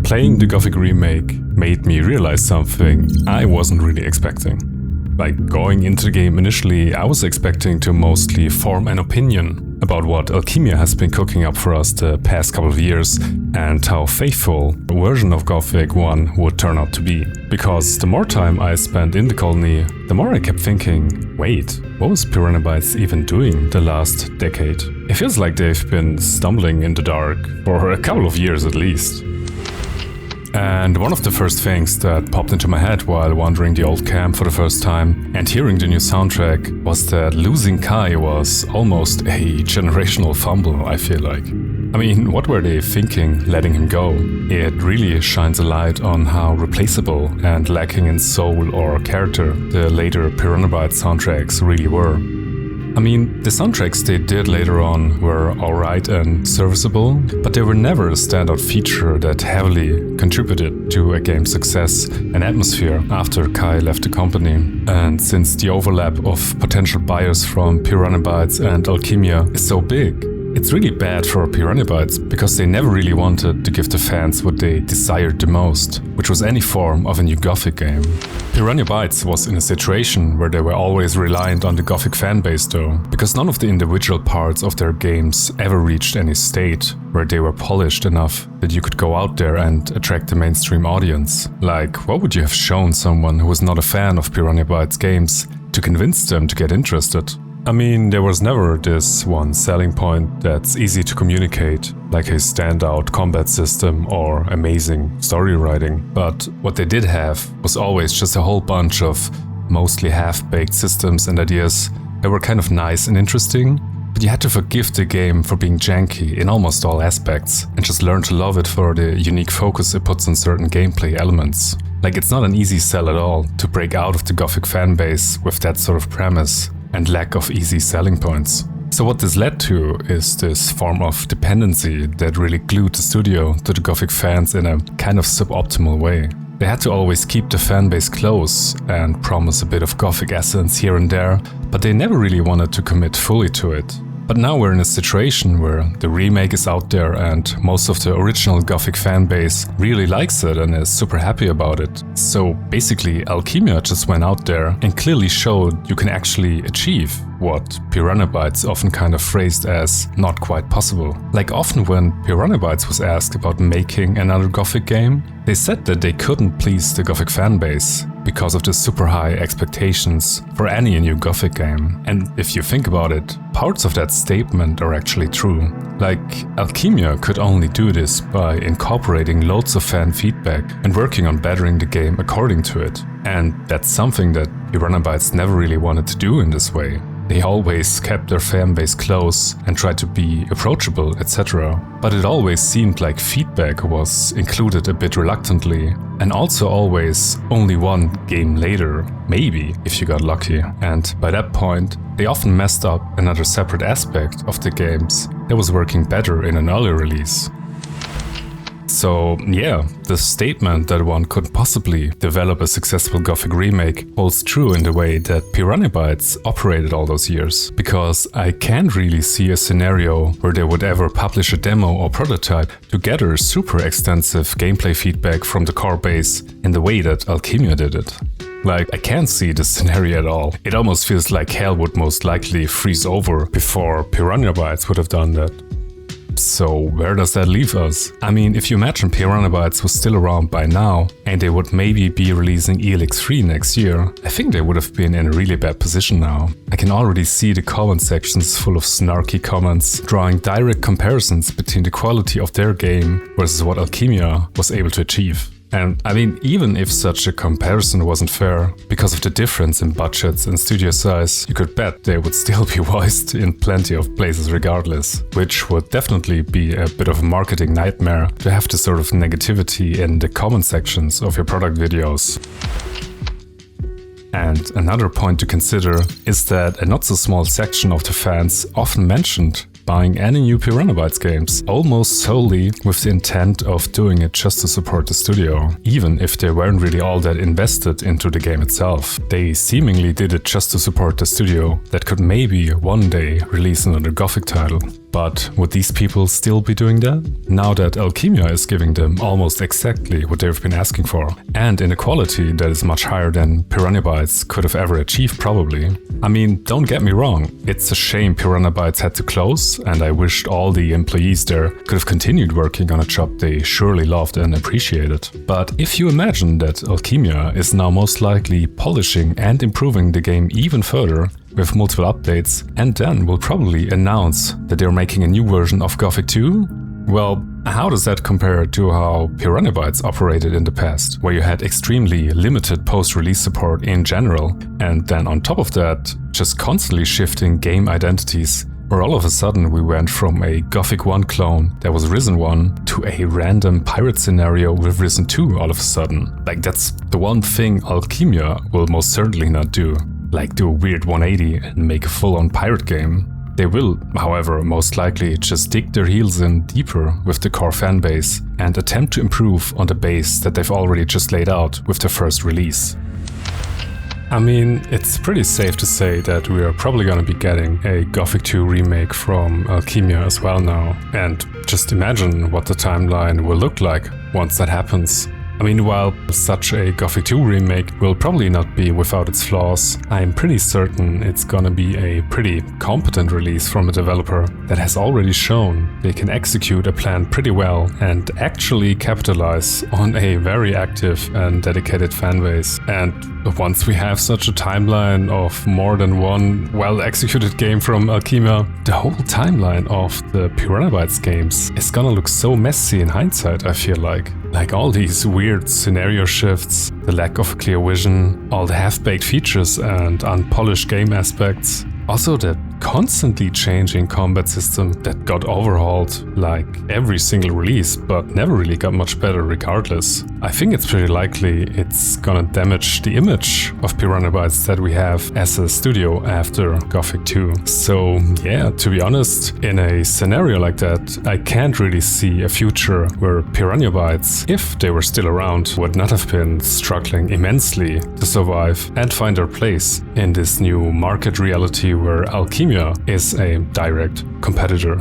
Playing the Gothic remake made me realize something I wasn't really expecting. Like, going into the game initially, I was expecting to mostly form an opinion about what Alchemia has been cooking up for us the past couple of years and how faithful a version of Gothic 1 would turn out to be. Because the more time I spent in the colony, the more I kept thinking, wait, what was Piranha Bytes even doing the last decade? It feels like they've been stumbling in the dark for a couple of years at least. And one of the first things that popped into my head while wandering the old camp for the first time and hearing the new soundtrack was that losing Kai was almost a generational fumble, I feel like. I mean, what were they thinking letting him go? It really shines a light on how replaceable and lacking in soul or character the later Piranha Bytes soundtracks really were. I mean, the soundtracks they did later on were alright and serviceable, but they were never a standout feature that heavily contributed to a game's success and atmosphere after Kai left the company. And since the overlap of potential buyers from Piranha Bytes and Alchemia is so big, it's really bad for Piranha Bytes because they never really wanted to give the fans what they desired the most, which was any form of a new Gothic game. Piranha Bytes was in a situation where they were always reliant on the Gothic fanbase though, because none of the individual parts of their games ever reached any state where they were polished enough that you could go out there and attract the mainstream audience. Like, what would you have shown someone who was not a fan of Piranha Bytes games to convince them to get interested? I mean, there was never this one selling point that's easy to communicate, like a standout combat system or amazing story writing. But what they did have was always just a whole bunch of mostly half-baked systems and ideas that were kind of nice and interesting, but you had to forgive the game for being janky in almost all aspects and just learn to love it for the unique focus it puts on certain gameplay elements. Like, it's not an easy sell at all to break out of the Gothic fanbase with that sort of premise and lack of easy selling points. So what this led to is this form of dependency that really glued the studio to the Gothic fans in a kind of suboptimal way. They had to always keep the fanbase close and promise a bit of Gothic essence here and there, but they never really wanted to commit fully to it. But now we're in a situation where the remake is out there and most of the original Gothic fanbase really likes it and is super happy about it. So basically Alchemia just went out there and clearly showed you can actually achieve what Piranha Bytes often kind of phrased as not quite possible. Like, often when Piranha Bytes was asked about making another Gothic game, they said that they couldn't please the Gothic fanbase because of the super high expectations for any new Gothic game. And if you think about it, parts of that statement are actually true. Like, Alchemia could only do this by incorporating loads of fan feedback and working on bettering the game according to it. And that's something that Piranha Bytes never really wanted to do in this way. They always kept their fanbase close and tried to be approachable, etc. But it always seemed like feedback was included a bit reluctantly, and also always only one game later, maybe, if you got lucky. And by that point, they often messed up another separate aspect of the games that was working better in an early release. So yeah, the statement that one could possibly develop a successful Gothic remake holds true in the way that Piranha Bytes operated all those years, because I can't really see a scenario where they would ever publish a demo or prototype to gather super extensive gameplay feedback from the core base in the way that Alchemia did it. Like, I can't see this scenario at all. It almost feels like hell would most likely freeze over before Piranha Bytes would have done that. So where does that leave us? I mean, if you imagine Piranha Bytes was still around by now and they would maybe be releasing ELX 3 next year, I think they would have been in a really bad position now. I can already see the comment sections full of snarky comments drawing direct comparisons between the quality of their game versus what Alchemia was able to achieve. And I mean, even if such a comparison wasn't fair, because of the difference in budgets and studio size, you could bet they would still be voiced in plenty of places regardless, which would definitely be a bit of a marketing nightmare to have this sort of negativity in the comment sections of your product videos. And another point to consider is that a not so small section of the fans often mentioned buying any new Piranha Bytes games, almost solely with the intent of doing it just to support the studio, even if they weren't really all that invested into the game itself. They seemingly did it just to support the studio that could maybe one day release another Gothic title. But would these people still be doing that? Now that Alchemia is giving them almost exactly what they've been asking for, and in a quality that is much higher than Piranha Bytes could have ever achieved probably. I mean, don't get me wrong, it's a shame Piranha Bytes had to close, and I wished all the employees there could have continued working on a job they surely loved and appreciated. But if you imagine that Alchemia is now most likely polishing and improving the game even further, with multiple updates, and then will probably announce that they're making a new version of Gothic 2? Well, how does that compare to how Piranha Bytes operated in the past, where you had extremely limited post-release support in general, and then on top of that, just constantly shifting game identities, where all of a sudden we went from a Gothic 1 clone that was Risen 1 to a random pirate scenario with Risen 2 all of a sudden. Like, that's the one thing Alchemia will most certainly not do. Like do a weird 180 and make a full-on pirate game. They will, however, most likely just dig their heels in deeper with the core fanbase and attempt to improve on the base that they've already just laid out with their first release. I mean, it's pretty safe to say that we are probably gonna be getting a Gothic 2 remake from Alchemia as well now, and just imagine what the timeline will look like once that happens. I mean, while such a Gothic 2 remake will probably not be without its flaws, I'm pretty certain it's gonna be a pretty competent release from a developer that has already shown they can execute a plan pretty well and actually capitalize on a very active and dedicated fanbase. And once we have such a timeline of more than one well-executed game from Alchemia, the whole timeline of the Piranha Bytes games is gonna look so messy in hindsight, I feel like. Like all these weird scenario shifts, the lack of clear vision, all the half-baked features and unpolished game aspects. Also the constantly changing combat system that got overhauled like every single release, but never really got much better regardless. I think it's pretty likely it's gonna damage the image of Piranha Bytes that we have as a studio after Gothic 2. So yeah, to be honest, in a scenario like that, I can't really see a future where Piranha Bytes, if they were still around, would not have been struggling immensely to survive and find their place in this new market reality where Alchemia is a direct competitor.